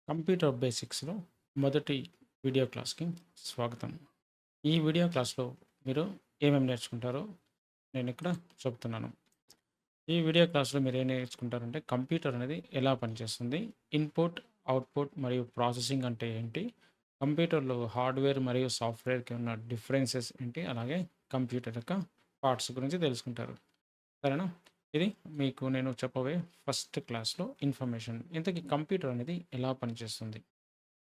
Computer బేసిక్స్లో మొదటి video క్లాస్కి స్వాగతం. ఈ వీడియో క్లాస్లో మీరు ఏమేమి నేర్చుకుంటారో నేను ఇక్కడ చెప్తున్నాను. ఈ వీడియో క్లాస్లో మీరు ఏం నేర్చుకుంటారంటే కంప్యూటర్ అనేది ఎలా పనిచేస్తుంది, ఇన్పుట్, అవుట్పుట్ మరియు ప్రాసెసింగ్ అంటే ఏంటి, కంప్యూటర్లో హార్డ్వేర్ మరియు సాఫ్ట్వేర్కి ఉన్న డిఫరెన్సెస్ ఏంటి, అలాగే కంప్యూటర్ యొక్క పార్ట్స్ గురించి తెలుసుకుంటారు. సరేనా? ఇది మీకు నేను చెప్పబోయే ఫస్ట్ క్లాస్లో ఇన్ఫర్మేషన్. ఇంతకీ కంప్యూటర్ అనేది ఎలా పనిచేస్తుంది?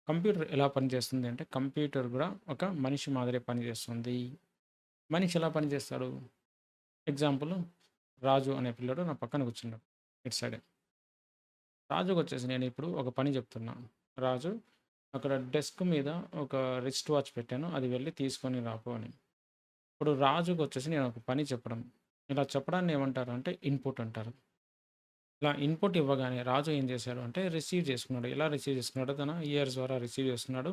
కంప్యూటర్ ఎలా పనిచేస్తుంది అంటే, కంప్యూటర్ కూడా ఒక మనిషి మాదిరే పనిచేస్తుంది. మనిషి ఎలా పనిచేస్తాడు? ఎగ్జాంపుల్, రాజు అనే పిల్లోడు నా పక్కన కూర్చున్నాడు ఇటు సైడే. రాజుకొచ్చేసి నేను ఇప్పుడు ఒక పని చెప్తున్నా. రాజు, అక్కడ డెస్క్ మీద ఒక రిస్ట్ వాచ్ పెట్టాను. అది వెళ్ళి తీసుకొని రాపో అని. ఇప్పుడు రాజుకొచ్చేసి నేను ఒక పని చెప్పడం. ఇలా చెప్పడాన్ని ఏమంటారు అంటే ఇన్పుట్ అంటారు. ఇలా ఇన్పుట్ ఇవ్వగానే రాజు ఏం చేశాడు అంటే రిసీవ్ చేసుకున్నాడు. ఎలా రిసీవ్ చేసుకున్నాడో తన ఇయర్స్ ద్వారా రిసీవ్ చేసుకున్నాడు.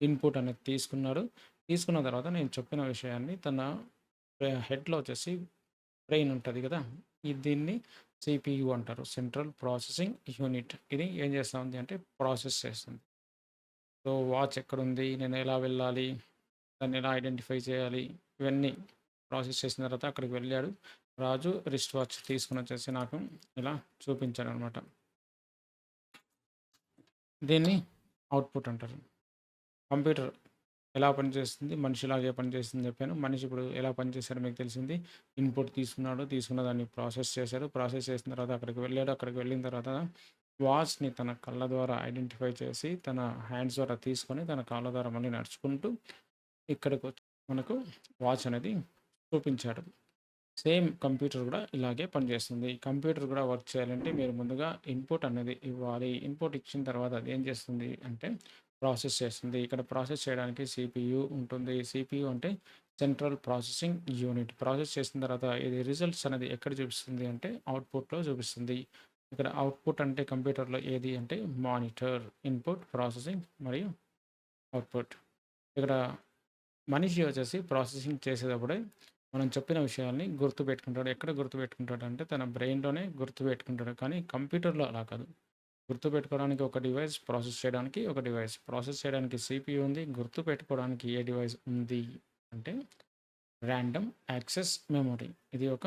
ఇన్పుట్ అనేది తీసుకున్నాడు. తీసుకున్న తర్వాత నేను చెప్పిన విషయాన్ని తన హెడ్‌లో వచ్చేసి బ్రెయిన్ ఉంటది కదా! దీన్ని సీపీయూ అంటారు. Central processing unit. ఇది ఏం చేస్తా ఉంది అంటే ప్రాసెస్ చేస్తుంది. సో, వాచ్ ఎక్కడుంది? నేను ఎలా వెళ్ళాలి? దాన్ని ఎలా ఐడెంటిఫై చేయాలి? ఇవన్నీ ప్రాసెస్ చేసిన తర్వాత అక్కడికి వెళ్ళాడు. రాజు రిస్ట్ వాచ్ తీసుకొనొచ్చేసి నాకు ఇలా చూపించాడనమాట. దీన్ని అవుట్‌పుట్ అంటారు. కంప్యూటర్ ఎలా పనిచేస్తుంది? మనిషిలాగే పనిచేస్తుందని చెప్పాను. మనిషి ఇప్పుడు ఎలా పనిచేస్తాడో మీకు తెలిసింది. ఇన్‌పుట్ తీసుకున్నాడు. తీసుకున్న దాన్ని ప్రాసెస్ చేశాడు. ప్రాసెస్ చేసిన తర్వాత అక్కడికి వెళ్ళాడు. అక్కడికి వెళ్ళిన తర్వాత వాచ్‌ని తన కళ్ళ ద్వారా ఐడెంటిఫై చేసి, తన హ్యాండ్స్ ద్వారా తీసుకొని, తన కాళ్ళ ద్వారా మళ్ళీ నడుచుకుంటూ ఇక్కడికొచ్చి మనకు వాచ్ అనేది చూపించాడు. సేమ్ కంప్యూటర్ కూడా ఇలాగే పనిచేస్తుంది. కంప్యూటర్ కూడా వర్క్ చేయాలంటే మీరు ముందుగా ఇన్పుట్ అనేది ఇవ్వాలి. ఇన్పుట్ ఇచ్చిన తర్వాత అది ఏం చేస్తుంది అంటే ప్రాసెస్ చేస్తుంది. ఇక్కడ ప్రాసెస్ చేయడానికి సిపియు ఉంటుంది. సిపియు అంటే సెంట్రల్ ప్రాసెసింగ్ యూనిట్. ప్రాసెస్ చేసిన తర్వాత ఇది రిజల్ట్స్ అనేది ఎక్కడ చూపిస్తుంది అంటే అవుట్పుట్‌లో చూపిస్తుంది. ఇక్కడ అవుట్పుట్ అంటే కంప్యూటర్‌లో ఏది అంటే మానిటర్, ఇన్పుట్, ప్రాసెసింగ్ మరియు అవుట్పుట్. ఇక్కడ మనిషి వచ్చేసి ప్రాసెసింగ్ చేసేటప్పుడే మనం చెప్పిన విషయాల్ని గుర్తుపెట్టుకుంటాడు. ఎక్కడ గుర్తుపెట్టుకుంటాడంటే తన బ్రెయిన్‌లోనే గుర్తుపెట్టుకుంటాడు. కానీ కంప్యూటర్‌లో అలా కాదు. గుర్తుపెట్టుకోవడానికి ఒక డివైస్, ప్రాసెస్ చేయడానికి ఒక డివైస్. ప్రాసెస్ చేయడానికి సీపీయూ ఉంది. గుర్తుపెట్టుకోవడానికి ఏ డివైస్ ఉంది అంటే ర్యాండమ్ యాక్సెస్ మెమరీ. ఇది ఒక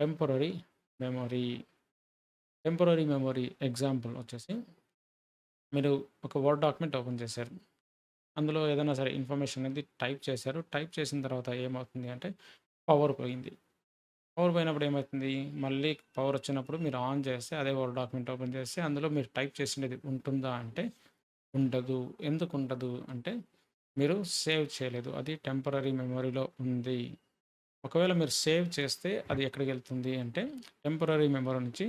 temporary memory. Temporary memory example వచ్చేసి మీరు ఒక వర్డ్ డాక్యుమెంట్ ఓపెన్ చేశారు. అందులో ఏదైనా సరే ఇన్ఫర్మేషన్ అనేది టైప్ చేశారు. టైప్ చేసిన తర్వాత ఏమవుతుంది అంటే పవర్ పోయింది. పవర్ పోయినప్పుడు ఏమైతుంది? మళ్ళీ పవర్ వచ్చినప్పుడు మీరు ఆన్ చేస్తే అదే వర్డ్ డాక్యుమెంట్ ఓపెన్ చేస్తే అందులో మీరు టైప్ చేసిండేది ఉంటుందా అంటే ఉండదు. ఎందుకు ఉండదు అంటే మీరు సేవ్ చేయలేదు. అది టెంపరరీ మెమరీలో ఉంది. ఒకవేళ మీరు సేవ్ చేస్తే అది ఎక్కడికెళ్తుంది అంటే టెంపరరీ మెమరీ నుంచి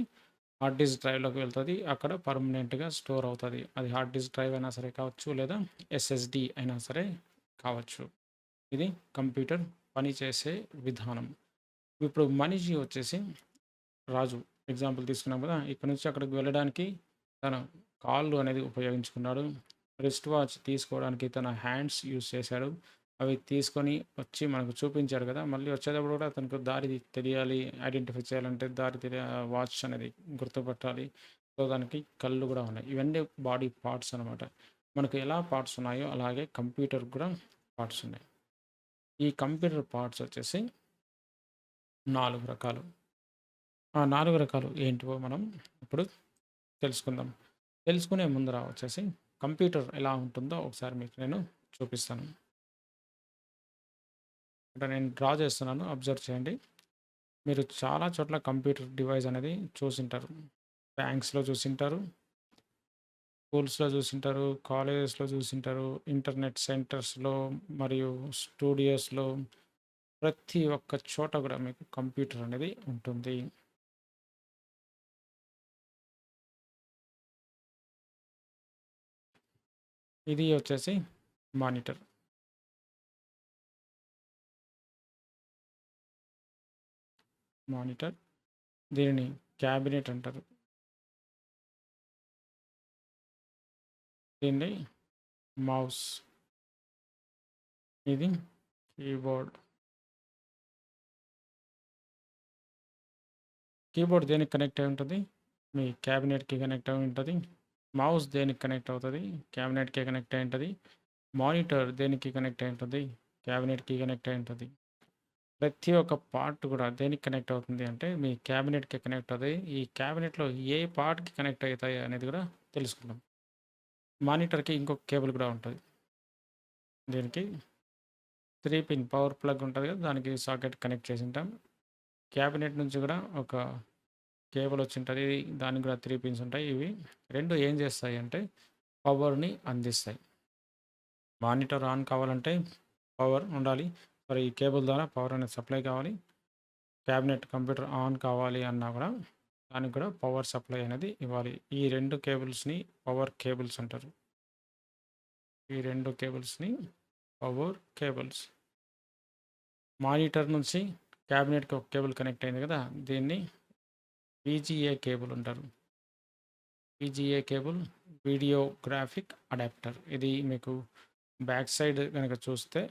హార్డ్ డిస్క్ డ్రైవ్‌లోకి వెళ్తది. అక్కడ పర్మనెంట్‌గా స్టోర్ అవుతది. అది హార్డ్ డిస్క్ డ్రైవ్ అయినా సరే కావచ్చు, లేదా ఎస్ఎస్‌డి అయినా సరే కావచ్చు. ఇది కంప్యూటర్ పనిచేసే విధానం. ఇప్పుడు మనిషి వచ్చేసి రాజు ఎగ్జాంపుల్ తీసుకున్నాం కదా! ఇక్కడి నుంచి అక్కడికి వెళ్ళడానికి తన కాళ్ళు అనేది ఉపయోగించుకున్నాడు. రిస్ట్ వాచ్ తీసుకోవడానికి తన హ్యాండ్స్ యూజ్ చేశాడు. అవి తీసుకొని వచ్చి మనకు చూపించాడు కదా! మళ్ళీ వచ్చేటప్పుడు కూడా తనకు దారి తెలియాలి. ఐడెంటిఫై చేయాలంటే వాచ్ అనేది గుర్తుపట్టాలి. సో, దానికి కళ్ళు కూడా ఉన్నాయి. ఇవన్నీ బాడీ పార్ట్స్ అనమాట. మనకు ఎలా పార్ట్స్ ఉన్నాయో అలాగే కంప్యూటర్‌కి కూడా పార్ట్స్ ఉన్నాయి. ఈ కంప్యూటర్ పార్ట్స్ వచ్చేసి 4 రకాలు. ఆ 4 రకాలు ఏంటివో మనం ఇప్పుడు తెలుసుకుందాం. తెలుసుకునే ముందర వచ్చేసి కంప్యూటర్ ఎలా ఉంటుందో ఒకసారి మీకు నేను చూపిస్తాను. ఇక్కడ నేను డ్రా చేస్తున్నాను. అబ్జర్వ్ చేయండి. మీరు చాలా చోట్ల కంప్యూటర్ డివైస్ అనేది చూసుంటారు. బ్యాంక్స్‌లో చూసుంటారు, స్కూల్స్‌లో చూసుంటారు, కాలేజెస్‌లో చూసుంటారు, ఇంటర్నెట్ సెంటర్స్‌లో మరియు స్టూడియోస్‌లో ప్రతి ఒక్క చోట కూడా మీకు కంప్యూటర్ అనేది ఉంటుంది. ఇది వచ్చేసి మానిటర్. మానిటర్. దీనిని క్యాబినెట్ అంటారు. దీన్ని మౌస్. ఇది కీబోర్డ్. కీబోర్డ్ దేనికి కనెక్ట్ అయి ఉంటది? మీ క్యాబినెట్‌కి కనెక్ట్ అయి ఉంటది. మౌస్ దేనికి కనెక్ట్ అవుతుంది? క్యాబినెట్‌కే కనెక్ట్ అయి ఉంటది. మానిటర్ దేనికి కనెక్ట్ అయి ఉంటుంది? క్యాబినెట్‌కి కనెక్ట్ అయి ఉంటది. ప్రతి ఒక్క పార్ట్ కూడా దేనికి కనెక్ట్ అవుతుంది అంటే మీ క్యాబినెట్‌కి కనెక్ట్ అవుతాయి. ఈ క్యాబినెట్‌లో ఏ పార్ట్‌కి కనెక్ట్ అయితాయి అనేది కూడా తెలుసుకుందాం. మానిటర్‌కి ఇంకొక కేబుల్ కూడా ఉంటది. దీనికి 3 పిన్ పవర్ ప్లగ్ ఉంటది కదా! దానికి సాకెట్ కనెక్ట్ చేసుంటాం. క్యాబినెట్ నుంచి కూడా ఒక కేబుల్ వచ్చుంటది. దానికి కూడా 3 పిన్స్ ఉంటాయి. ఇవి 2 ఏం చేస్తాయి అంటే పవర్‌ని అందిస్తాయి. మానిటర్ ఆన్ కావాలంటే పవర్ ఉండాలి. మరి ఈ కేబుల్ ద్వారా పవర్ అనేది సప్లై కావాలి. క్యాబినెట్ కంప్యూటర్ ఆన్ కావాలి అన్నా కూడా దానికి కూడా పవర్ సప్లై అనేది ఇవ్వాలి. ఈ 2 కేబుల్స్‌ని పవర్ కేబుల్స్ అంటారు. ఈ 2 కేబుల్స్‌ని పవర్ కేబుల్స్. మానిటర్ నుంచి క్యాబినెట్‌కి ఒక కేబుల్ కనెక్ట్ అయింది కదా! దీన్ని వీజీఏ కేబుల్ అంటారు. VGA cable video graphic adapter. ఇది మీకు బ్యాక్ సైడ్ గనక చూస్తే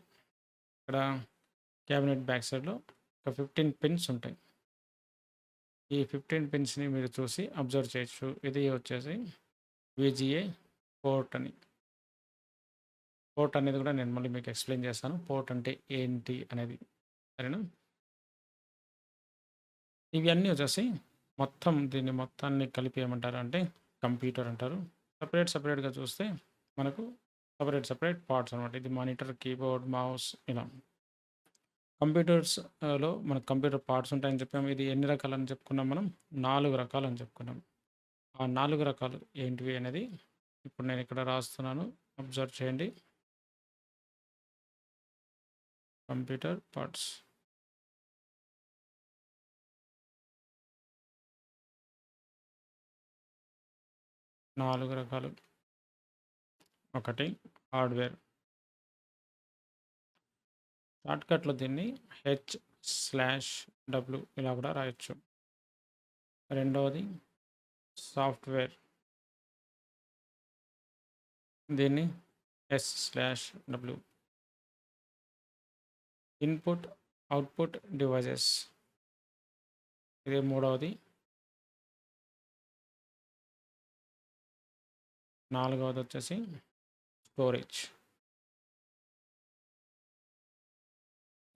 ఇక్కడ క్యాబినెట్ బ్యాక్ సైడ్‌లో ఒక 15 పిన్స్ ఉంటాయి. ఈ 15 పిన్స్‌ని మీరు చూసి అబ్జర్వ్ చేయొచ్చు. ఇది వచ్చేసి వీజీఏ పోర్ట్ అని. పోర్ట్ అనేది కూడా నేను మళ్ళీ మీకు ఎక్స్‌ప్లెయిన్ చేస్తాను. పోర్ట్ అంటే ఏంటి అనేది. సరేనా? ఇవన్నీ వచ్చేసి మొత్తం దీన్ని మొత్తాన్ని కలిపి ఏమంటారు అంటే కంప్యూటర్ అంటారు. సెపరేట్‌గా చూస్తే మనకు సెపరేట్ పార్ట్స్ అనమాట. ఇది మానిటర్, కీబోర్డ్, మౌస్ ఇలా. కంప్యూటర్స్ లో మనకు కంప్యూటర్ పార్ట్స్ ఉంటాయని చెప్పాము. ఇది ఎన్ని రకాలని చెప్పుకున్నాం మనం? 4 రకాలని చెప్పుకున్నాం. ఆ 4 రకాలు ఏంటివి అనేది ఇప్పుడు నేను ఇక్కడ రాస్తున్నాను. అబ్జర్వ్ చేయండి. Computer parts. 4 రకాలు. 1 హార్డ్‌వేర్. షార్ట్‌కట్‌లో దీన్ని H/W ఇలా కూడా రాయొచ్చు. రెండవది సాఫ్ట్‌వేర్. దీన్ని S/W. Input, output devices. ఇది మూడవది. నాలుగవది వచ్చేసి స్టోరేజ్.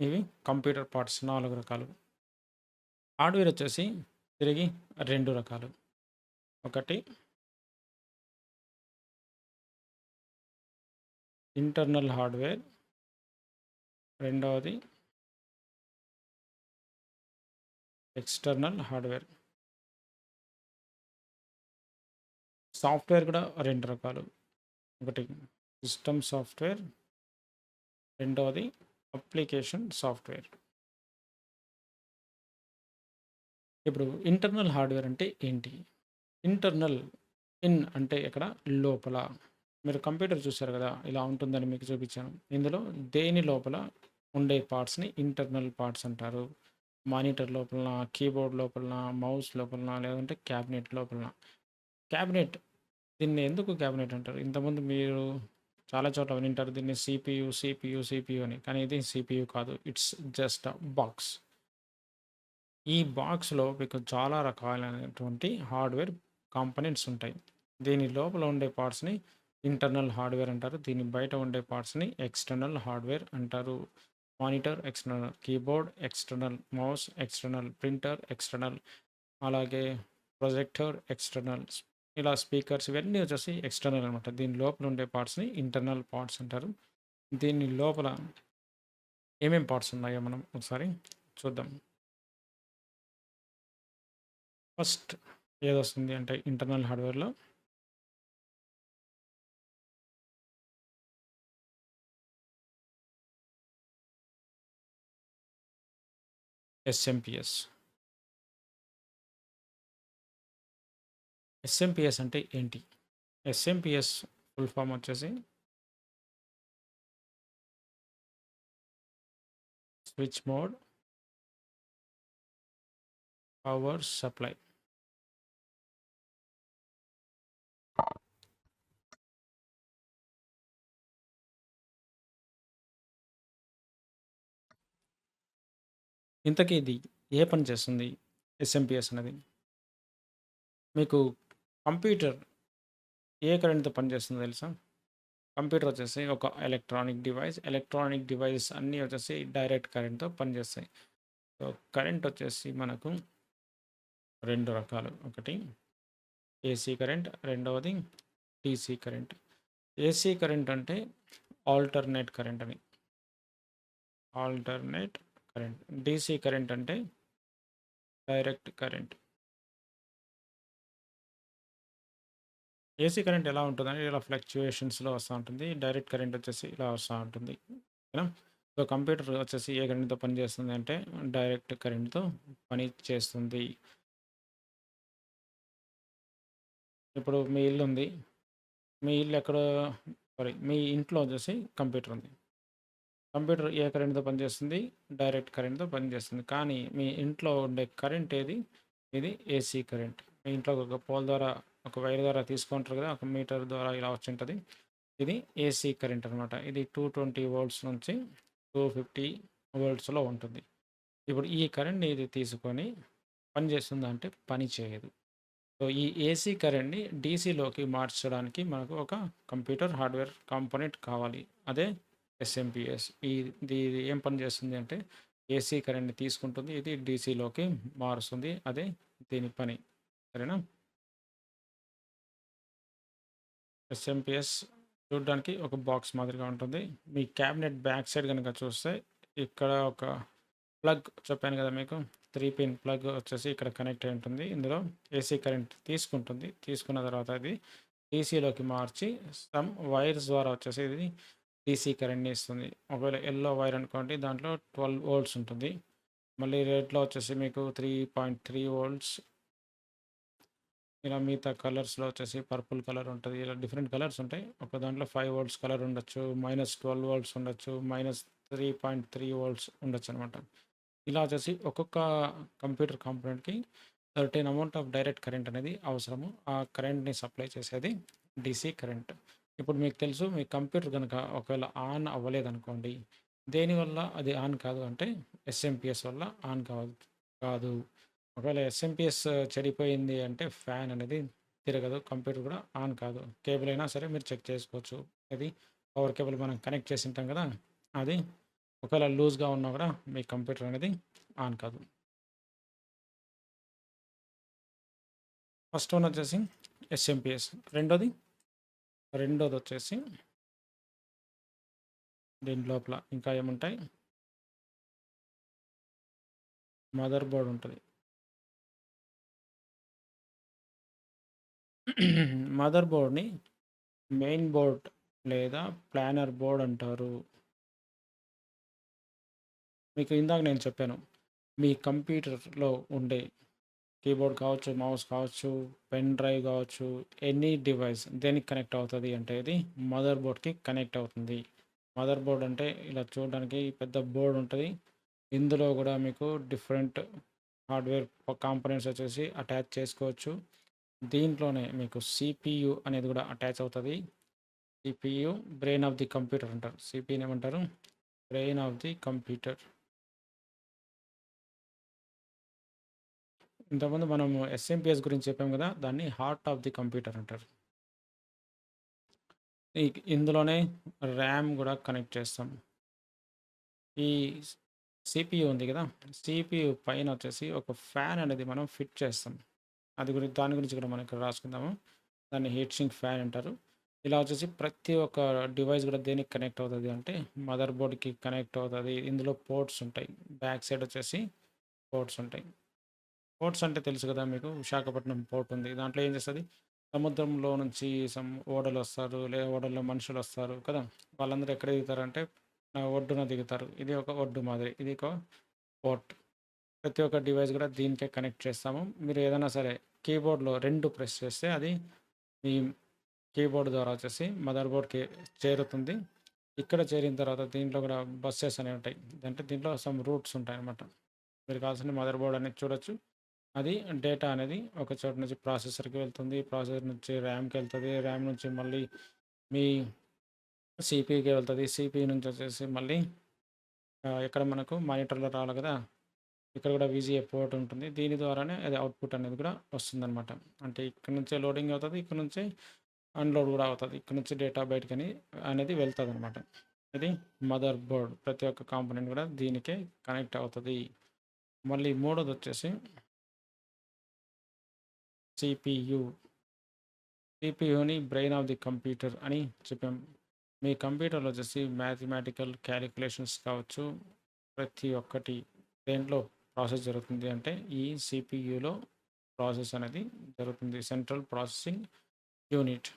ఇవి కంప్యూటర్ పార్ట్స్ 4 రకాలు. హార్డ్‌వేర్ వచ్చేసి తిరిగి 2 రకాలు. ఒకటి ఇంటర్నల్ హార్డ్‌వేర్. రెండవది ఎక్స్‌టర్నల్ హార్డ్‌వేర్. సాఫ్ట్‌వేర్ కూడా 2 రకాలు. ఒకటి సిస్టమ్ సాఫ్ట్‌వేర్. రెండవది అప్లికేషన్ సాఫ్ట్‌వేర్. ఇప్పుడు ఇంటర్నల్ హార్డ్‌వేర్ అంటే ఏంటి? ఇంటర్నల్ అంటే ఇక్కడ లోపల. మీరు కంప్యూటర్ చూసారు కదా! ఇలా ఉంటుందని మీకు చూపించాను. ఇందులో దేని లోపల ఉండే పార్ట్స్‌ని ఇంటర్నల్ పార్ట్స్ అంటారు. మానిటర్ లోపలన, కీబోర్డ్ లోపలన, మౌస్ లోపలన లేదంటే క్యాబినెట్ లోపలన. క్యాబినెట్ దీన్ని ఎందుకు క్యాబినెట్ అంటారు? ఇంతకుముందు మీరు చాలా చోట్ల వినుంటారు దీన్ని సీపీయూ అని. కానీ ఇది సీపీయూ కాదు. It's just a box. ఈ బాక్స్‌లో మీకు చాలా రకాలైనటువంటి హార్డ్‌వేర్ కాంపోనెంట్స్ ఉంటాయి. దీని లోపల ఉండే పార్ట్స్‌ని ఇంటర్నల్ హార్డ్‌వేర్ అంటారు. దీని బయట ఉండే పార్ట్స్‌ని ఎక్స్‌టర్నల్ హార్డ్‌వేర్ అంటారు. Monitor external, keyboard external, mouse external, printer external, అలాగే ప్రొజెక్టర్ ఎక్స్‌టర్నల్, ఇలా స్పీకర్స్ ఇవన్నీ వచ్చేసి ఎక్స్‌టర్నల్ అనమాట. దీని లోపల ఉండే పార్ట్స్‌ని ఇంటర్నల్ పార్ట్స్ అంటారు. దీని లోపల ఏమేం పార్ట్స్ ఉన్నాయో మనం ఒకసారి చూద్దాం. ఫస్ట్ ఏదొస్తుంది అంటే ఇంటర్నల్ హార్డ్‌వేర్‌లో ఎస్ఎంపీఎస్. ఎస్ఎంపీఎస్ అంటే ఏంటి? ఎస్ఎంపీఎస్ ఫుల్ ఫామ్ వచ్చేసి స్విచ్ మోడ్ పవర్ సప్లై. ఇంతకీ ఇది ఏ పని చేస్తుంది? ఎస్ఎంపీఎస్ అనేది మీకు కంప్యూటర్ ఏ కరెంట్‌తో పనిచేస్తుందో తెలుసా? కంప్యూటర్ వచ్చేసి ఒక ఎలక్ట్రానిక్ డివైస్. ఎలక్ట్రానిక్ డివైస్ అన్నీ వచ్చేసి డైరెక్ట్ కరెంట్‌తో పనిచేస్తాయి. సో, కరెంట్ వచ్చేసి మనకు 2 రకాలు. ఒకటి ఏసీ కరెంట్, రెండవది డీసీ కరెంట్. ఏసీ కరెంట్ అంటే ఆల్టర్‌నేట్ కరెంట్ అని. Alternate current. డీసీ కరెంట్ అంటే డైరెక్ట్ కరెంట్. ఏసీ కరెంట్ ఎలా ఉంటుందంటే ఇలా ఫ్లక్చుయేషన్స్‌లో వస్తా ఉంటుంది. డైరెక్ట్ కరెంట్ వచ్చేసి ఇలా వస్తా ఉంటుంది. ఓకేనా? సో, కంప్యూటర్ వచ్చేసి ఏ కరెంట్‌తో పనిచేస్తుంది అంటే డైరెక్ట్ కరెంట్‌తో పని చేస్తుంది. ఇప్పుడు మీ ఇల్లుంది. మీ ఇల్లు ఎక్కడో సారీ మీ ఇంట్లో వచ్చేసి కంప్యూటర్ ఉంది. కంప్యూటర్ ఏ కరెంట్‌తో పనిచేస్తుంది? డైరెక్ట్ కరెంట్‌తో పనిచేస్తుంది. కానీ మీ ఇంట్లో ఉండే కరెంట్ ఏది? ఇది ఏసీ కరెంట్. మీ ఇంట్లో ఒక పోల్ ద్వారా, ఒక వైర్ ద్వారా తీసుకుంటారు కదా! ఒక మీటర్ ద్వారా ఇలా వచ్చుంటది. ఇది ఏసీ కరెంట్ అనమాట. ఇది 220 వోల్ట్స్ నుంచి 250 వోల్ట్స్‌లో ఉంటుంది. ఇప్పుడు ఈ కరెంట్‌ని ఇది తీసుకొని పని చేస్తుందా అంటే పని చేయదు. సో, ఈ ఏసీ కరెంట్‌ని డీసీలోకి మార్చడానికి మనకు ఒక కంప్యూటర్ హార్డ్‌వేర్ కాంపోనెంట్ కావాలి. అదే ఎస్ఎంపీఎస్. ఇది ఏం పని చేస్తుంది అంటే ఏసీ కరెంట్‌ని తీసుకుంటుంది. ఇది డీసీలోకి మారుస్తుంది. అదే దీని పని. సరేనా? ఎస్ఎంపీఎస్ చూడ్డానికి ఒక బాక్స్ మాదిరిగా ఉంటుంది. మీ క్యాబినెట్ బ్యాక్ సైడ్ గనుక చూస్తే ఇక్కడ ఒక ప్లగ్ చెప్పాను కదా మీకు. 3 పిన్ ప్లగ్ వచ్చేసి ఇక్కడ కనెక్ట్ అయి ఉంటుంది. ఇందులో ఏసీ కరెంట్ తీసుకుంటుంది. తీసుకున్న తర్వాత ఇది డీసీలోకి మార్చి సమ్ వైర్స్ ద్వారా వచ్చేసి ఇది డీసీ కరెంట్‌ని ఇస్తుంది. ఒకవేళ యెల్లో వైర్ అనుకోండి దాంట్లో 12 వోల్ట్స్ ఉంటుంది. మళ్ళీ రెడ్‌లో వచ్చేసి మీకు 3.3 వోల్ట్స్, ఇలా మిగతా కలర్స్‌లో వచ్చేసి పర్పుల్ కలర్ ఉంటది. ఇలా డిఫరెంట్ కలర్స్ ఉంటాయి. ఒక దాంట్లో 5 వోల్ట్స్ కలర్ ఉండొచ్చు. -12 వోల్ట్స్ ఉండొచ్చు. -3.3 వోల్ట్స్ ఉండొచ్చనమాట. ఇలా వచ్చేసి ఒక్కొక్క కంప్యూటర్ కాంపోనెంట్‌కి certain amount of direct current అనేది అవసరము. ఆ కరెంట్‌ని సప్లై చేసేది డీసీ కరెంట్. ఇప్పుడు మీకు తెలుసు మీ కంప్యూటర్ గనక ఒకవేళ ఆన్ అవ్వలేదనుకోండి, దేనివల్ల అది ఆన్ కాదు అంటే ఎస్ఎంపీఎస్ వల్ల ఆన్ కాదు. ఒకవేళ ఎస్ఎంపీఎస్ చెడిపోయింది అంటే ఫ్యాన్ అనేది తిరగదు. కంప్యూటర్ కూడా ఆన్ కాదు. కేబుల్ అయినా సరే మీరు చెక్ చేసుకోవచ్చు. అది పవర్ కేబుల్ మనం కనెక్ట్ చేసి ఉంటాం కదా! అది ఒకవేళ లూజ్‌గా ఉన్నా కూడా మీ కంప్యూటర్ అనేది ఆన్ కాదు. ఫస్ట్ వన్ వచ్చేసి ఎస్ఎంపీఎస్. రెండోదొచ్చేసి దీని లోపల ఇంకా ఏముంటాయి, మదర్ బోర్డ్ ఉంటది. మదర్ బోర్డ్‌ని మెయిన్ బోర్డ్ లేదా ప్లానర్ బోర్డ్ అంటారు. మీకు ఇందాక నేను చెప్పాను. మీ కంప్యూటర్‌లో ఉండే కీబోర్డ్ కావచ్చు, మౌస్ కావచ్చు, పెన్ డ్రైవ్ కావచ్చు, ఎనీ డివైస్ దేనికి కనెక్ట్ అవుతది అంటే ఇది మదర్ బోర్డ్‌కి కనెక్ట్ అవుతుంది. మదర్ బోర్డ్ అంటే ఇలా చూడడానికి పెద్ద బోర్డ్ ఉంటది. ఇందులో గూడా మీకు డిఫరెంట్ హార్డ్‌వేర్ కాంపోనెంట్స్ వచ్చేసి అటాచ్ చేసుకోవచ్చు. దీంట్లోనే మీకు సీపీయూ అనేది గూడా అటాచ్ అవుతది. CPU brain of the computer అంటారు. సీపీయూని ఏమంటారు? Brain of the computer. ఇంతకుముందు మనము ఎస్ఎంపీఎస్ గురించి చెప్పాం గదా! దాన్ని హార్ట్ ఆఫ్ ది కంప్యూటర్ అంటారు. ఇందులోనే ర్యామ్ గూడా కనెక్ట్ చేస్తాం. ఈ సీపీయూ ఉంది గదా! సీపీయూ పైన వచ్చేసి ఒక ఫ్యాన్ అనేది మనం ఫిట్ చేస్తాం. దాని గురించి కూడా మనం ఇక్కడ రాసుకుందాము. దాన్ని హీట్ సింక్ ఫ్యాన్ అంటారు. ఇలా వచ్చేసి ప్రతి ఒక్క డివైస్ కూడా దేనికి కనెక్ట్ అవుతది అంటే మదర్ బోర్డ్‌కి కనెక్ట్ అవుతది. ఇందులో పోర్ట్స్ ఉంటాయి. బ్యాక్ సైడ్ వచ్చేసి పోర్ట్స్ ఉంటాయి. పోర్ట్స్ అంటే తెలుసు కదా మీకు. విశాఖపట్నం పోర్ట్ ఉంది. దాంట్లో ఏం చేస్తది, సముద్రంలో నుంచి ఓడలొస్తారు. ఓడల్లో మనుషులొస్తారు కదా! వాళ్ళందరూ ఎక్కడ దిగుతారంటే ఒడ్డున దిగుతారు. ఇది ఒక ఒడ్డు మాదిరి. ఇది ఒక పోర్ట్. ప్రతి ఒక్క డివైస్ కూడా దీనికే కనెక్ట్ చేస్తాము. మీరు ఏదైనా సరే కీబోర్డ్‌లో 2 ప్రెస్ చేస్తే అది మీ కీబోర్డ్ ద్వారా వచ్చేసి మదర్ బోర్డ్‌కి చేరుతుంది. ఇక్కడ చేరిన తర్వాత దీంట్లో కూడా బసెస్ అనేవి ఉంటాయి. అంటే దీంట్లో సమ్ రూట్స్ ఉంటాయన్నమాట. మీరు కావాల్సిన మదర్ బోర్డ్ అనేది చూడొచ్చు. అది డేటా అనేది ఒక చోట నుంచి ప్రాసెసర్‌కి వెళ్తుంది. ప్రాసెసర్ నుంచి ర్యామ్‌కి వెళ్తది. ర్యామ్ నుంచి మళ్ళీ మీ సీపీయూకి వెళ్తది. సీపీయూ నుంచి వచ్చేసి మళ్ళీ ఇక్కడ మనకు మానిటర్‌లో రావాలి కదా! ఇక్కడ కూడా వీజీఏ పోర్ట్ ఉంటుంది. దీని ద్వారానే అది అవుట్‌పుట్ అనేది కూడా వస్తుందనమాట. అంటే ఇక్కడ నుంచే లోడింగ్ అవుతది. ఇక్కడ నుంచే అన్‌లోడ్ గూడా అవుతది. ఇక్కడ నుంచి డేటా బయటికని అనేది వెళ్తదనమాట. ఇది మదర్ బోర్డ్. ప్రతి ఒక్క కాంపోనెంట్ గూడా దీనికే కనెక్ట్ అవుతది. మళ్ళీ మూడోదొచ్చేసి సీపీయూ. సీపీయూని బ్రెయిన్ ఆఫ్ ది కంప్యూటర్ అని చెప్పాం. మీ కంప్యూటర్‌లో వచ్చేసి మ్యాథమెటికల్ క్యాలిక్యులేషన్స్ కావచ్చు, ప్రతి ఒక్కటి దేంట్లో ప్రాసెస్ జరుగుతుంది అంటే ఈ సీపీయూలో ప్రాసెస్ అనేది జరుగుతుంది. Central processing unit.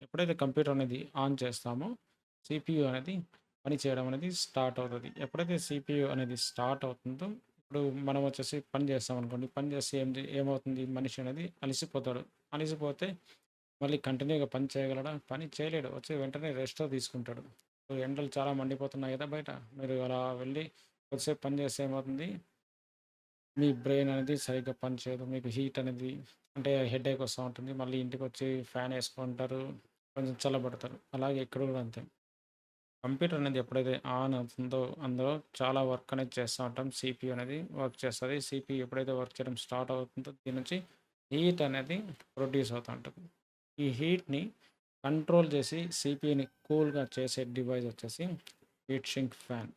ఎప్పుడైతే కంప్యూటర్ అనేది ఆన్ చేస్తామో సిపియు అనేది పని చేయడం అనేది స్టార్ట్ అవుతుంది. ఎప్పుడైతే సిపియు అనేది స్టార్ట్ అవుతుందో ఇప్పుడు మనం వచ్చేసి పని చేస్తాం అనుకోండి. పని చేస్తే ఏమవుతుంది, మనిషి అనేది అలసిపోతాడు. అలసిపోతే మళ్ళీ కంటిన్యూగా పని చేయగలడా? పని చేయలేడు. వచ్చి వెంటనే రెస్ట్ తీసుకుంటాడు. సో ఎండలు చాలా మండిపోతున్నాయి కదా బయట. మీరు అలా వెళ్ళి కొద్దిసేపు పని చేస్తే ఏమవుతుంది, మీ బ్రెయిన్ అనేది సరిగ్గా పనిచేయదు. మీకు హీట్ అనేది అంటే హెడేక్ వస్తూ ఉంటుంది. మళ్ళీ ఇంటికొచ్చి ఫ్యాన్ వేసుకుంటారు. కొంచెం చల్లబడతారు. అలాగే ఇక్కడ కూడా అంతే. కంప్యూటర్ అనేది ఎప్పుడైతే ఆన్ అవుతుందో అందులో చాలా వర్క్ అనేది చేస్తూ ఉంటాం. సిపియు అనేది వర్క్ చేస్తుంది. సిపియు ఎప్పుడైతే వర్క్ చేయడం స్టార్ట్ అవుతుందో దీని నుంచి హీట్ అనేది ప్రొడ్యూస్ అవుతూ ఉంటుంది. ఈ హీట్‌ని కంట్రోల్ చేసి సిపియుని కూల్‌గా చేసే డివైస్ వచ్చేసి heat sink fan.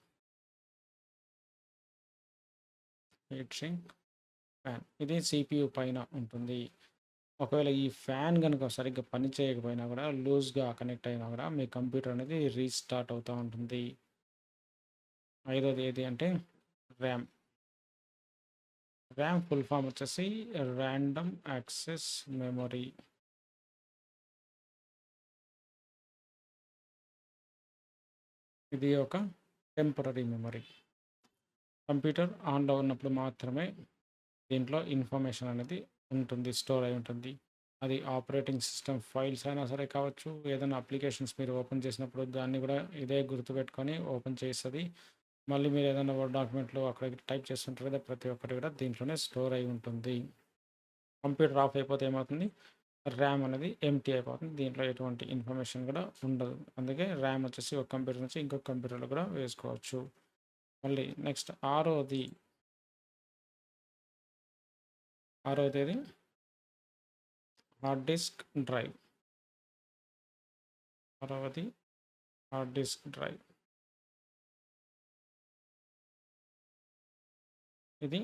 Heat sink fan. ఇది సిపియు పైన ఉంటుంది. ఒకవేళ ఈ ఫ్యాన్ గనుక సరిగ్గా పని చేయకపోయినా కూడా లూజ్‌గా కనెక్ట్ అయినా కూడా మీ కంప్యూటర్ అనేది రీస్టార్ట్ అవుతా ఉంటుంది. ఐదోది ఏది అంటే ర్యామ్. ర్యామ్ ఫుల్ ఫామ్ వచ్చేసి ర్యాండమ్ యాక్సెస్ మెమరీ. ఇది ఒక టెంపరరీ మెమరీ. కంప్యూటర్ ఆన్‌లో ఉన్నప్పుడు మాత్రమే దీంట్లో ఇన్ఫర్మేషన్ అనేది ఉంటుంది. స్టోర్ అయి ఉంటుంది. అది ఆపరేటింగ్ సిస్టమ్ ఫైల్స్ అయినా సరే కావచ్చు, ఏదైనా అప్లికేషన్స్ మీరు ఓపెన్ చేసినప్పుడు దాన్ని కూడా ఇదే గుర్తుపెట్టుకొని ఓపెన్ చేస్తది. మళ్ళీ మీరు ఏదైనా వర్డ్ డాక్యుమెంట్‌లో అక్కడ టైప్ చేస్తుంటారు కదా! ప్రతి ఒక్కటి కూడా దీంట్లోనే స్టోర్ అయి ఉంటుంది. కంప్యూటర్ ఆఫ్ అయిపోతే ఏమవుతుంది, ర్యామ్ అనేది ఎంప్టీ అయిపోతుంది. దీంట్లో ఎటువంటి ఇన్ఫర్మేషన్ కూడా ఉండదు. అందుకే ర్యామ్ వచ్చేసి ఒక కంప్యూటర్ నుంచి ఇంకొక కంప్యూటర్‌లో కూడా వేసుకోవచ్చు. మళ్ళీ నెక్స్ట్ ఆరోదేది హార్డ్ డిస్క్ డ్రైవ్. ఆరవది హార్డ్ డిస్క్ డ్రైవ్. ఇది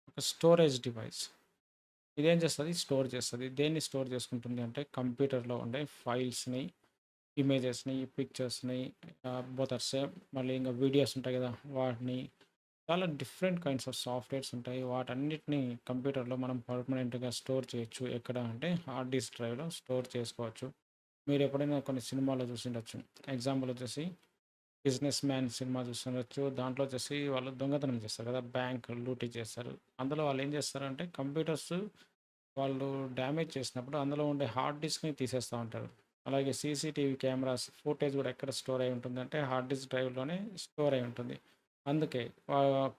ఒక స్టోరేజ్ డివైస్. ఇదేం చేస్తది, స్టోర్ చేస్తది. దేన్ని స్టోర్ చేసుకుంటుంది అంటే కంప్యూటర్‌లో ఉండే ఫైల్స్‌ని, ఇమేజెస్‌ని, పిక్చర్స్‌ని, బోత్ మళ్ళీ ఇంకా వీడియోస్ ఉంటాయి కదా! వాటిని చాలా డిఫరెంట్ కైండ్స్ ఆఫ్ సాఫ్ట్‌వేర్స్ ఉంటాయి. వాటన్నిటిని కంప్యూటర్‌లో మనం పర్మనెంట్‌గా స్టోర్ చేయొచ్చు. ఎక్కడ అంటే హార్డ్ డిస్క్ డ్రైవ్‌లో స్టోర్ చేసుకోవచ్చు. మీరు ఎప్పుడైనా కొన్ని సినిమాలో చూసుండొచ్చు. ఎగ్జాంపుల్ వచ్చేసి 'బిజినెస్ మ్యాన్' సినిమా చూసుండొచ్చు. దాంట్లో వచ్చేసి వాళ్ళు దొంగతనం చేస్తారు కదా! బ్యాంక్ లూటీ చేస్తారు. అందులో వాళ్ళు ఏం చేస్తారంటే కంప్యూటర్స్ వాళ్ళు డ్యామేజ్ చేసినప్పుడు అందులో ఉండే హార్డ్ డిస్క్‌ని తీసేస్తా ఉంటారు. అలాగే సీసీటీవీ కెమెరాస్ ఫుటేజ్ కూడా ఎక్కడ స్టోర్ అయి ఉంటుందంటే హార్డ్ డిస్క్ డ్రైవ్‌లోనే స్టోర్ అయి ఉంటుంది. అందుకే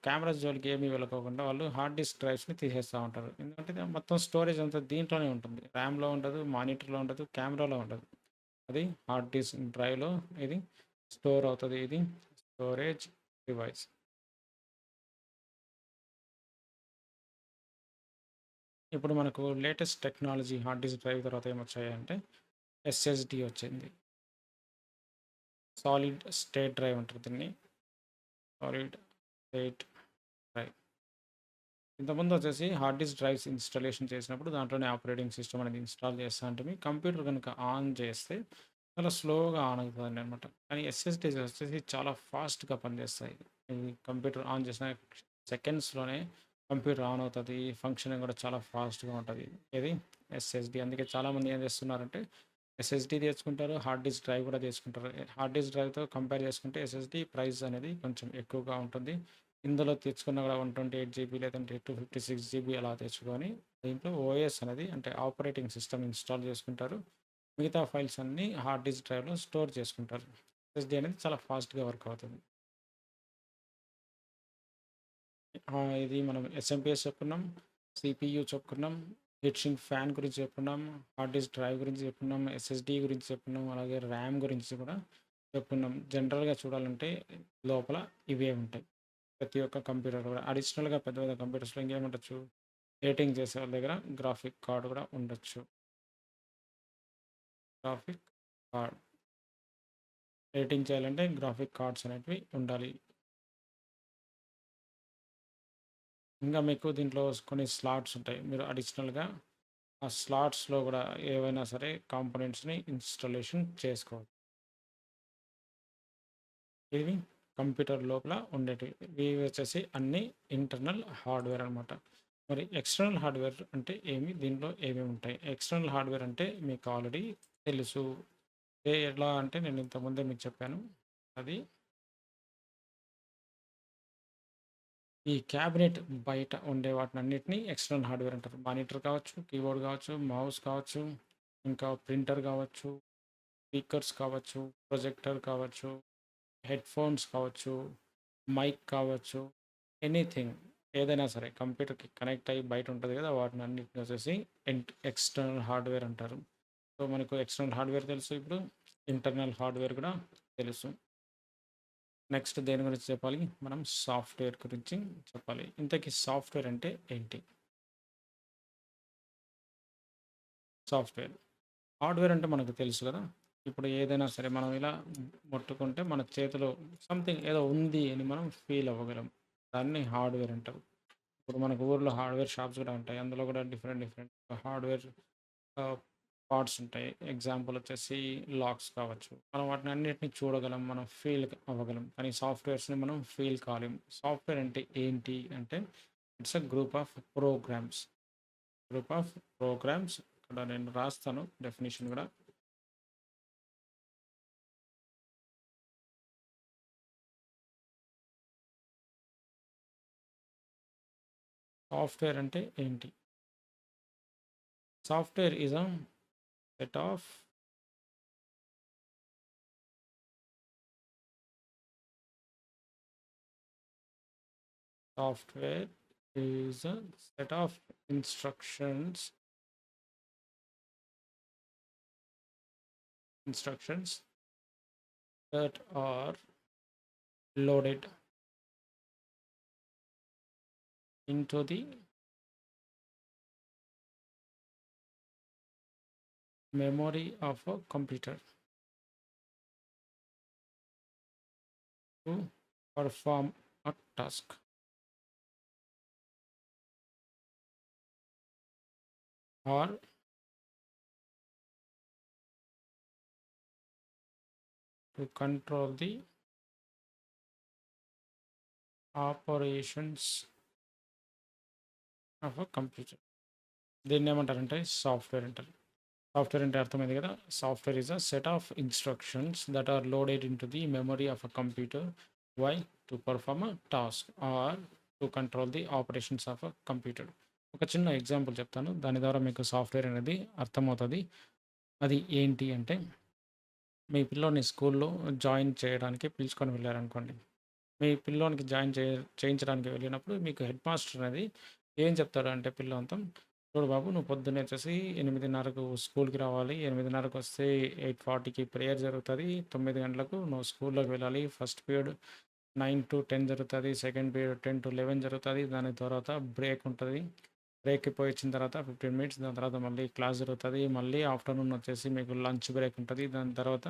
కెమెరాస్ జోలికి ఏమీ వెళ్ళకోకుండా వాళ్ళు హార్డ్ డిస్క్ డ్రైవ్స్‌ని తీసేస్తా ఉంటారు. ఎందుకంటే మొత్తం స్టోరేజ్ అంతా దీంట్లోనే ఉంటుంది. ర్యామ్‌లో ఉండదు, మానిటర్‌లో ఉండదు, కెమెరాలో ఉండదు. అది హార్డ్ డిస్క్ డ్రైవ్‌లో ఇది స్టోర్ అవుతది. ఇది స్టోరేజ్ డివైస్. ఇప్పుడు మనకు latest technology hard disk drive తర్వాత ఏమొచ్చాయంటే ఎస్ఎస్‌డి వచ్చింది. సాలిడ్ స్టేట్ డ్రైవ్ అంటారు దీన్ని. Solid state drive. ఇంతకుముందు వచ్చేసి హార్డ్ డిస్క్ డ్రైవ్స్ ఇన్‌స్టాలేషన్ చేసినప్పుడు దాంట్లోనే ఆపరేటింగ్ సిస్టమ్ అనేది ఇన్‌స్టాల్ చేస్తా ఉంటిమి. కంప్యూటర్ గనుక ఆన్ చేస్తే చాలా స్లోగా ఆన్ అవుతదనమాట. కానీ ఎస్ఎస్‌డీస్ వచ్చేసి చాలా ఫాస్ట్‌గా పనిచేస్తాయి. ఇది కంప్యూటర్ ఆన్ చేసిన సెకండ్స్‌లోనే కంప్యూటర్ ఆన్ అవుతది. ఫంక్షనింగ్ కూడా చాలా ఫాస్ట్‌గా ఉంటది. ఇది ఎస్ఎస్‌డీ. అందుకే చాలామంది ఏం చేస్తున్నారంటే ఎస్ఎస్‌డీ తెచ్చుకుంటారు. హార్డ్ డిస్క్ డ్రైవ్ కూడా తెచ్చుకుంటారు. హార్డ్ డిస్క్ డ్రైవ్‌తో కంపేర్ చేసుకుంటే ఎస్ఎస్‌డీ ప్రైస్ అనేది కొంచెం ఎక్కువగా ఉంటుంది. ఇందులో తెచ్చుకున్న కూడా 128 జీబీ లేదంటే 256 జీబీ అలా తెచ్చుకొని దీంట్లో ఓఎస్ అనేది అంటే ఆపరేటింగ్ సిస్టమ్ ఇన్‌స్టాల్ చేసుకుంటారు. మిగతా ఫైల్స్ అన్నీ హార్డ్ డిస్క్ డ్రైవ్‌లో స్టోర్ చేసుకుంటారు. ఎస్ఎస్‌డీ అనేది చాలా ఫాస్ట్‌గా వర్క్ అవుతుంది. ఇది మనం ఎస్ఎంపీఎస్ చెప్పుకున్నాం, సిపియు చెప్పుకున్నాం, హీట్ ఫ్యాన్ గురించి చెప్పుకున్నాం, హార్డ్ డిస్క్ డ్రైవ్ గురించి చెప్పుకున్నాం, ఎస్ఎస్‌డీ గురించి చెప్పుకున్నాం, అలాగే ర్యామ్ గురించి కూడా చెప్పుకున్నాం. జనరల్‌గా చూడాలంటే లోపల ఇవే ఉంటాయి. ప్రతి ఒక్క కంప్యూటర్ కూడా అడిషనల్‌గా పెద్ద పెద్ద కంప్యూటర్స్‌లో ఇంకేముండొచ్చు, ఎడిటింగ్ చేసే వాళ్ళ దగ్గర గ్రాఫిక్ కార్డ్ కూడా ఉండొచ్చు. Graphic card. ఎడిటింగ్ చేయాలంటే గ్రాఫిక్ కార్డ్స్ అనేటివి ఉండాలి. ఇంకా మీకు దీంట్లో కొన్ని స్లాట్స్ ఉంటాయి. మీరు అడిషనల్‌గా ఆ స్లాట్స్‌లో గూడా ఏవైనా సరే కాంపోనెంట్స్‌ని ఇన్‌స్టాలేషన్ చేసుకోవచ్చు. ఇవి కంప్యూటర్ లోపల ఉండేటివి. ఇవి వచ్చేసి అన్నీ ఇంటర్నల్ హార్డ్‌వేర్ అనమాట. మరి ఎక్స్టర్నల్ హార్డ్‌వేర్ అంటే ఏమి? దీంట్లో ఏమేమి ఉంటాయి? ఎక్స్టర్నల్ హార్డ్‌వేర్ అంటే మీకు ఆల్రెడీ తెలుసు. ఎలా అంటే నేను ఇంతకుముందే మీకు చెప్పాను. అది ఈ క్యాబినెట్ బయట ఉండే వాటినన్నిటిని ఎక్స్టర్నల్ హార్డ్‌వేర్ అంటారు. మానిటర్ కావచ్చు, కీబోర్డ్ కావచ్చు, మౌస్ కావచ్చు, ఇంకా ప్రింటర్ కావచ్చు, స్పీకర్స్ కావచ్చు, ప్రొజెక్టర్ కావచ్చు, హెడ్‌ఫోన్స్ కావచ్చు, మైక్ కావచ్చు, ఎనీథింగ్ ఏదైనా సరే కంప్యూటర్‌కి కనెక్ట్ అయ్యి బయట ఉంటది కదా! వాటినన్నిటిని వచ్చేసి ఎక్స్టర్నల్ హార్డ్‌వేర్ అంటారు. సో, మనకు ఎక్స్టర్నల్ హార్డ్‌వేర్ తెలుసు ఇప్పుడు. ఇంటర్నల్ హార్డ్‌వేర్ కూడా తెలుసు. నెక్స్ట్ దేని గురించి చెప్పాలి? మనం సాఫ్ట్‌వేర్ గురించి చెప్పాలి. ఇంతకీ సాఫ్ట్‌వేర్ అంటే ఏంటి? సాఫ్ట్‌వేర్. హార్డ్‌వేర్ అంటే మనకు తెలుసు కదా! ఇప్పుడు ఏదైనా సరే మనం ఇలా ముట్టుకుంటే మన చేతిలో సంథింగ్ ఏదో ఉంది అని మనం ఫీల్ అవ్వగలం. దాన్ని హార్డ్‌వేర్ అంటారు. ఇప్పుడు మనకు ఊర్లో హార్డ్‌వేర్ షాప్స్ కూడా ఉంటాయి. అందులో కూడా డిఫరెంట్ డిఫరెంట్ హార్డ్‌వేర్ ఆహ్, పార్ట్స్ ఉంటాయి. ఎగ్జాంపుల్ వచ్చేసి లాక్స్ కావచ్చు. మనం వాటిని అన్నిటిని చూడగలం. మనం ఫీల్ అవ్వగలం. కానీ సాఫ్ట్‌వేర్స్‌ని మనం ఫీల్ కాలేం. సాఫ్ట్‌వేర్ అంటే ఏంటి అంటే it's a group of programs. Group of programs ఇక్కడ నేను రాస్తాను డెఫినిషన్ కూడా. సాఫ్ట్‌వేర్ అంటే ఏంటి? Software is a set of software is a set of instructions that are loaded into the memory of a computer to perform a task or to control the operations of a computer. దీన్ని ఏమంటారంటే software అంటారు. Software అంటే అర్థమైంది కదా! Software is a set of instructions that are loaded into the memory of a computer why to perform a task or to control the operations of a computer. ఒక చిన్న example చెప్తాను. దాని ద్వారా మీకు సాఫ్ట్వేర్ అనేది అర్థమవుతుంది. అది ఏంటి అంటే మీ పిల్లోడిని స్కూల్లో జాయిన్ చేయడానికి పిలుచుకొని వెళ్లారనుకోండి. మీ పిల్లోనికి చేయించడానికి వెళ్ళినప్పుడు మీకు హెడ్ మాస్టర్ అనేది ఏం చెప్తాడు అంటే పిల్లోనితో, చూడు బాబు నువ్వు పొద్దున్నే వచ్చేసి 8:30కు స్కూల్‌కి రావాలి. 8:30కి వస్తే 8:40కి ప్రేయర్ జరుగుతది. 9 గంటలకు నువ్వు స్కూల్‌లోకి వెళ్ళాలి. ఫస్ట్ పీరియడ్ 9-10 జరుగుతది. సెకండ్ పీరియడ్ 10-11 జరుగుతది. దాని తర్వాత బ్రేక్ ఉంటది. బ్రేక్‌కి పోయొచ్చిన తర్వాత 15 మినిట్స్ దాని తర్వాత మళ్ళీ క్లాస్ జరుగుతది. మళ్ళీ ఆఫ్టర్‌నూన్ వచ్చేసి మీకు లంచ్ బ్రేక్ ఉంటది. దాని తర్వాత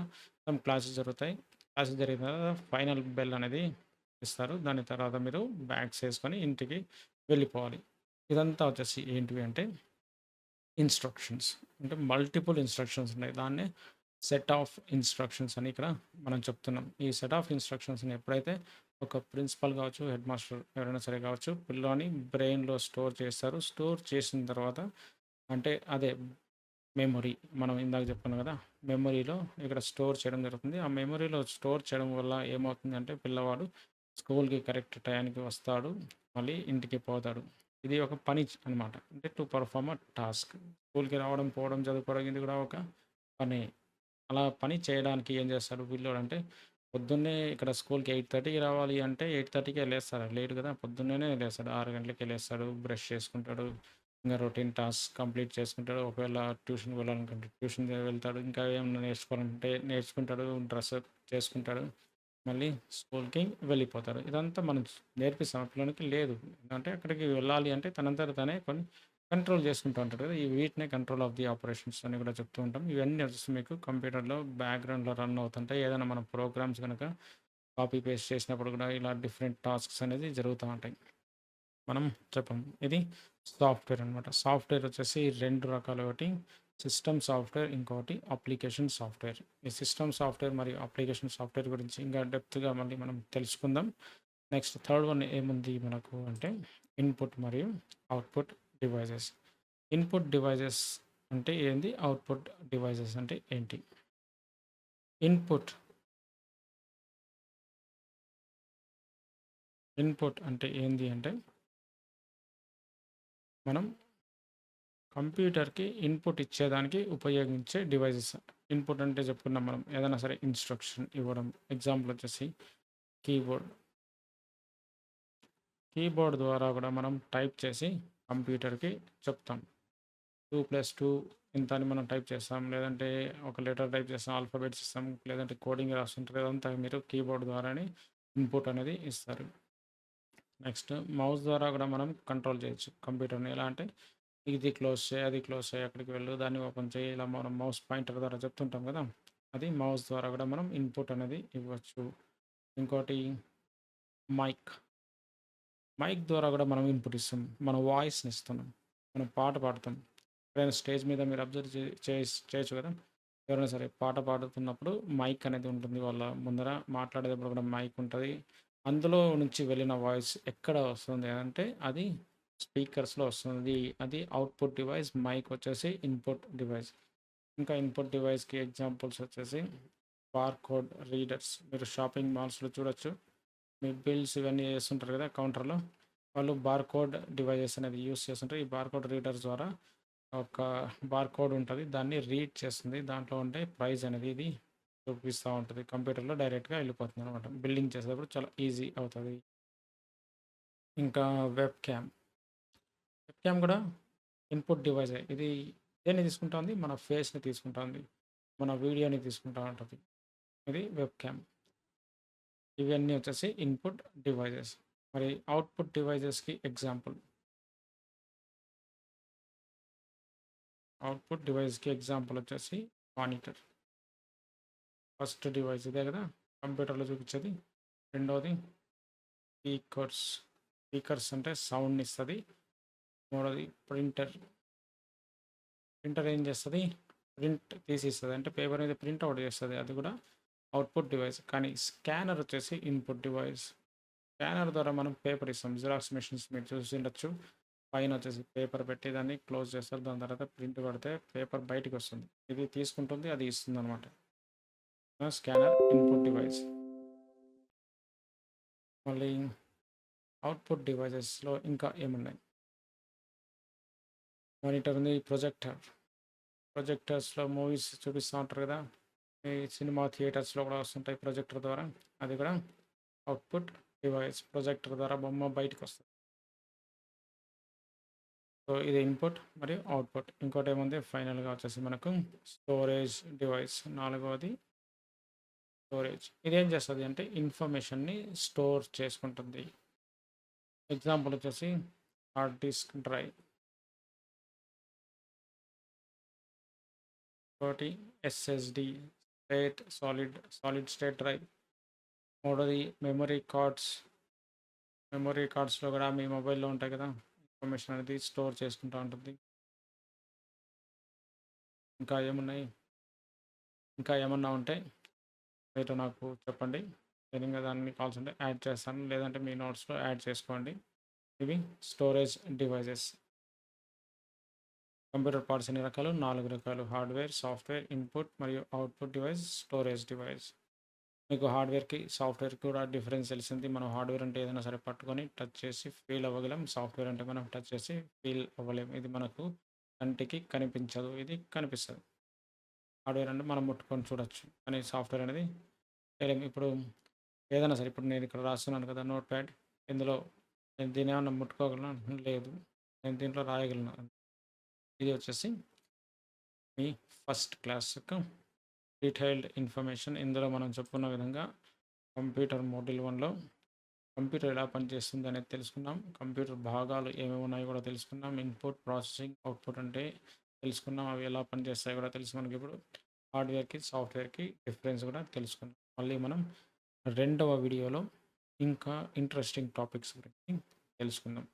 సమ్ క్లాసెస్ జరుగుతాయి. క్లాసెస్ జరిగిన తర్వాత ఫైనల్ బెల్ అనేది ఇస్తారు. దాని తర్వాత మీరు బ్యాగ్స్ ఏసుకొని ఇంటికి వెళ్ళిపోవాలి. ఇదంతా వచ్చేసి ఏంటివి అంటే ఇన్‌స్ట్రక్షన్స్. అంటే మల్టిపుల్ ఇన్‌స్ట్రక్షన్స్ ఉన్నాయి. దాన్నే సెట్ ఆఫ్ ఇన్‌స్ట్రక్షన్స్ అని ఇక్కడ మనం చెప్తున్నాం. ఈ సెట్ ఆఫ్ ఇన్‌స్ట్రక్షన్స్‌ని ఎప్పుడైతే ఒక ప్రిన్సిపల్ కావచ్చు, హెడ్ మాస్టర్ ఎవరైనా సరే కావచ్చు, పిల్లోని బ్రెయిన్‌లో స్టోర్ చేస్తారు. స్టోర్ చేసిన తర్వాత అంటే అదే మెమొరీ మనం ఇందాక చెప్పుకున్నాం కదా! మెమొరీలో ఇక్కడ స్టోర్ చేయడం జరుగుతుంది. ఆ మెమొరీలో స్టోర్ చేయడం వల్ల ఏమవుతుందంటే పిల్లవాడు స్కూల్‌కి కరెక్ట్ టయానికి వస్తాడు. మళ్ళీ ఇంటికి పోతాడు. ఇది ఒక పని అనమాట. అంటే టు పర్ఫార్మ్ అ టాస్క్. స్కూల్‌కి రావడం, పోవడం, చదువుకోవడం ఇది కూడా ఒక పనే. అలా పని చేయడానికి ఏం చేస్తాడు పిల్లోడంటే పొద్దున్నే ఇక్కడ స్కూల్‌కి 8:30కి రావాలి అంటే 8:30కే లేస్తాడు. లేట్ కదా! పొద్దున్నేనే లేస్తాడు. 6 గంటలకే లేస్తాడు. బ్రష్ చేసుకుంటాడు. ఇంగా రొటీన్ టాస్క్ కంప్లీట్ చేసుకుంటాడు. ఒకవేళ ట్యూషన్‌కి వెళ్ళాలనుకుంటే ట్యూషన్‌కి వెళ్తాడు. ఇంకా ఏమన్నా నేర్చుకోవాలంటే నేర్చుకుంటాడు. డ్రెస్ చేసుకుంటాడు. మళ్ళీ స్కూల్‌కి వెళ్ళిపోతారు. ఇదంతా మనం నేర్పిస్తాం. ఆ పిల్లోనికి లేదు. అంటే అక్కడికి వెళ్ళాలి అంటే తనంతట తనే కొన్ని కంట్రోల్ చేసుకుంటూ ఉంటాడు కదా! ఈ వీటినే కంట్రోల్ ఆఫ్ ది ఆపరేషన్స్ అని కూడా చెప్తూ ఉంటాం. ఇవన్నీ వచ్చేసి మీకు కంప్యూటర్‌లో బ్యాక్‌గ్రౌండ్‌లో రన్ అవుతుంటాయి. ఏదైనా మనం ప్రోగ్రామ్స్ గనక కాపీ పేస్ట్ చేసినప్పుడు కూడా ఇలా డిఫరెంట్ టాస్క్స్ అనేది జరుగుతా ఉంటాయి. మనం చెప్పం. ఇది సాఫ్ట్‌వేర్ అనమాట. సాఫ్ట్‌వేర్ వచ్చేసి 2 రకాలు. ఒకటి సిస్టమ్ సాఫ్ట్‌వేర్, ఇంకొకటి అప్లికేషన్ సాఫ్ట్‌వేర్. ఈ సిస్టమ్ సాఫ్ట్‌వేర్ మరియు అప్లికేషన్ సాఫ్ట్‌వేర్ గురించి ఇంకా డెప్త్‌గా మళ్ళీ మనం తెలుసుకుందాం. నెక్స్ట్ థర్డ్ వన్ ఏముంది మనకు అంటే ఇన్‌పుట్ మరియు అవుట్‌పుట్ డివైజెస్. ఇన్‌పుట్ డివైజెస్ అంటే ఏంది? అవుట్‌పుట్ డివైజెస్ అంటే ఏంటి? ఇన్‌పుట్, ఇన్‌పుట్ అంటే ఏంది అంటే మనం కంప్యూటర్‌కి ఇన్‌పుట్ ఇచ్చేదానికి ఉపయోగించే డివైజెస్. ఇన్‌పుట్ అంటే చెప్పుకున్నాం మనం ఏదైనా సరే ఇన్‌స్ట్రక్షన్ ఇవ్వడం. ఎగ్జాంపుల్ వచ్చేసి కీబోర్డ్. కీబోర్డ్ ద్వారా కూడా మనం టైప్ చేసి కంప్యూటర్‌కి చెప్తాం. 2+2 ఇంత అని మనం టైప్ చేస్తాం. లేదంటే ఒక లెటర్ టైప్ చేస్తాం. ఆల్ఫాబెట్స్ ఇస్తాం. లేదంటే కోడింగ్ రాస్తుంటారు. ఇదంతా మీరు కీబోర్డ్ ద్వారానే ఇన్‌పుట్ అనేది ఇస్తారు. నెక్స్ట్ మౌస్ ద్వారా కూడా మనం కంట్రోల్ చేయొచ్చు కంప్యూటర్‌ని. ఎలా అంటే ఇది క్లోజ్ చేయి, అది క్లోజ్ చేయి, అక్కడికి వెళ్ళు, దాన్ని ఓపెన్ చేయి, ఇలా మనం మౌస్ పాయింటర్ ద్వారా చెప్తుంటాం కదా! అది మౌస్ ద్వారా కూడా మనం ఇన్‌పుట్ అనేది ఇవ్వచ్చు. ఇంకోటి మైక్. మైక్ ద్వారా కూడా మనం ఇన్‌పుట్ ఇస్తాం. మన వాయిస్‌ని ఇస్తున్నాం. మనం పాట పాడతాం. ఎప్పుడైనా స్టేజ్ మీద మీరు అబ్జర్వ్ చేయొచ్చు కదా! ఎవరైనా సరే పాట పాడుతున్నప్పుడు మైక్ అనేది ఉంటుంది. వాళ్ళ ముందర మాట్లాడేటప్పుడు కూడా మైక్ ఉంటది. అందులో నుంచి వెళ్ళిన వాయిస్ ఎక్కడ వస్తుంది అంటే అది స్పీకర్స్‌లో వస్తుంది. అది అవుట్‌పుట్ డివైస్. మైక్ వచ్చేసి ఇన్‌పుట్ డివైస్. ఇంకా ఇన్‌పుట్ డివైస్‌కి ఎగ్జాంపుల్స్ వచ్చేసి బార్‌కోడ్ రీడర్స్. మీరు షాపింగ్ మాల్స్‌లో చూడొచ్చు. మీ బిల్స్ ఇవన్నీ చేస్తుంటారు కదా కౌంటర్‌లో. వాళ్ళు బార్‌కోడ్ డివైజెస్ అనేది యూజ్ చేస్తుంటారు. ఈ బార్‌కోడ్ రీడర్స్ ద్వారా ఒక బార్‌కోడ్ ఉంటది. దాన్ని రీడ్ చేస్తుంది. దాంట్లో ఉండే ప్రైస్ అనేది ఇది చూపిస్తా ఉంటది. కంప్యూటర్‌లో డైరెక్ట్‌గా వెళ్ళిపోతుందనమాట. బిల్లింగ్ చేసేటప్పుడు చాలా ఈజీ అవుతది. ఇంకా వెబ్ క్యామ్. వెబ్ క్యామ్ కూడా ఇన్‌పుట్ డివైసే. ఇది దేన్ని తీసుకుంటుంది? మన ఫేస్‌ని తీసుకుంటుంది. మన వీడియోని తీసుకుంటా ఉంటది. ఇది వెబ్ క్యామ్. ఇవన్నీ వచ్చేసి ఇన్‌పుట్ డివైజెస్. మరి అవుట్‌పుట్ డివైజెస్‌కి ఎగ్జాంపుల్. అవుట్‌పుట్ డివైస్‌కి ఎగ్జాంపుల్ వచ్చేసి మానిటర్. ఫస్ట్ డివైస్ ఇదే కదా! కంప్యూటర్‌లో చూపించేది. రెండోది స్పీకర్స్. స్పీకర్స్ అంటే సౌండ్‌ని ఇస్తది. మూడోది ప్రింటర్. ప్రింటర్ ఏం చేస్తది? ప్రింట్ తీసి ఇస్తది. అంటే పేపర్ మీద ప్రింట్ ఔట్ చేస్తది. అది కూడా అవుట్‌పుట్ డివైస్. కానీ స్కానర్ వచ్చేసి ఇన్‌పుట్ డివైస్. స్కానర్ ద్వారా మనం పేపర్ ఇస్తాం. జిరాక్స్ మెషిన్స్ మీరు చూసిండొచ్చు. పైన వచ్చేసి పేపర్ పెట్టి దాన్ని క్లోజ్ చేస్తారు. దాని తర్వాత ప్రింట్ కొడితే పేపర్ బయటికి వస్తుంది. ఇది తీసుకుంటుంది, అది ఇస్తుందనమాట. Scanner input device. మళ్ళీ అవుట్‌పుట్ డివైజెస్‌లో ఇంకా ఏమున్నాయి? మానిటర్ ఉంది, ప్రొజెక్టర్. ప్రొజెక్టర్స్‌లో మూవీస్ చూపిస్తా ఉంటారు కదా! ఈ సినిమా థియేటర్స్‌లో కూడా వస్తుంటాయి ప్రొజెక్టర్ ద్వారా. అది కూడా అవుట్‌పుట్ డివైస్. ప్రొజెక్టర్ ద్వారా బొమ్మ బయటికొస్తది. సో, ఇది ఇన్‌పుట్ మరియు అవుట్‌పుట్. ఇంకోటేముంది ఫైనల్‌గా వచ్చేసి మనకు స్టోరేజ్ డివైస్. నాలుగవది స్టోరేజ్. ఇదేం చేస్తది అంటే ఇన్ఫర్మేషన్‌ని స్టోర్ చేసుకుంటుంది. ఎగ్జాంపుల్ వచ్చేసి హార్డ్ డిస్క్ డ్రైవ్. ఇంకోటి ఎస్ఎస్‌డి సాలిడ్ స్టేట్ డ్రైవ్. మూడోది మెమరీ కార్డ్స్. మెమరీ కార్డ్స్‌లో కూడా మీ మొబైల్‌లో ఉంటాయి కదా! ఇన్ఫర్మేషన్ అనేది స్టోర్ చేసుకుంటా ఉంటుంది. ఇంకా ఏమున్నాయి? ఇంకా ఏమన్నా ఉంటే మీరు నాకు చెప్పండి. నేను ఇంక దాన్ని కావాల్సుంటే యాడ్ చేస్తాను. లేదంటే మీ నోట్స్‌లో యాడ్ చేసుకోండి. ఇవి స్టోరేజ్ డివైజెస్. కంప్యూటర్ పార్ట్స్ ఎన్ని రకాలు? 4 రకాలు. హార్డ్‌వేర్, సాఫ్ట్‌వేర్, ఇన్‌పుట్ మరియు అవుట్‌పుట్ డివైస్, స్టోరేజ్ డివైస్. మీకు హార్డ్‌వేర్‌కి, సాఫ్ట్‌వేర్‌కి కూడా డిఫరెన్స్ తెలిసింది. మనం హార్డ్‌వేర్ అంటే ఏదైనా సరే పట్టుకొని టచ్ చేసి ఫీల్ అవ్వగలం. సాఫ్ట్‌వేర్ అంటే మనం టచ్ చేసి ఫీల్ అవ్వలేం. ఇది మనకు కంటికి కనిపించదు. ఇది కనిపిస్తది. హార్డ్‌వేర్ అంటే మనం ముట్టుకొని చూడొచ్చు. కానీ సాఫ్ట్‌వేర్ అనేది చేయలేం. ఇప్పుడు ఏదైనా సరే ఇప్పుడు నేను ఇక్కడ రాస్తున్నాను కదా! Note pad. ఇందులో నేను దీన్నేమన్నా ముట్టుకోగలనా? లేదు. నేను దీంట్లో రాయగలను. ఇది వచ్చేసి మీ ఫస్ట్ క్లాస్ యొక్క డీటెయిల్డ్ ఇన్ఫర్మేషన్. ఇందులో మనం చెప్పుకున్న విధంగా కంప్యూటర్ మోడ్యూల్ 1లో కంప్యూటర్ ఎలా పనిచేస్తుంది అనేది తెలుసుకున్నాం. కంప్యూటర్ భాగాలు ఏమేమి ఉన్నాయో కూడా తెలుసుకున్నాం. ఇన్పుట్, ప్రాసెసింగ్, అవుట్పుట్ అంటే తెలుసుకున్నాం. అవి ఎలా పనిచేస్తాయో కూడా తెలుసు మనకిప్పుడు. హార్డ్వేర్కి, సాఫ్ట్వేర్కి డిఫరెన్స్ కూడా తెలుసుకున్నాం. మళ్ళీ మనం రెండవ వీడియోలో ఇంకా ఇంట్రెస్టింగ్ టాపిక్స్ గురించి తెలుసుకుందాం.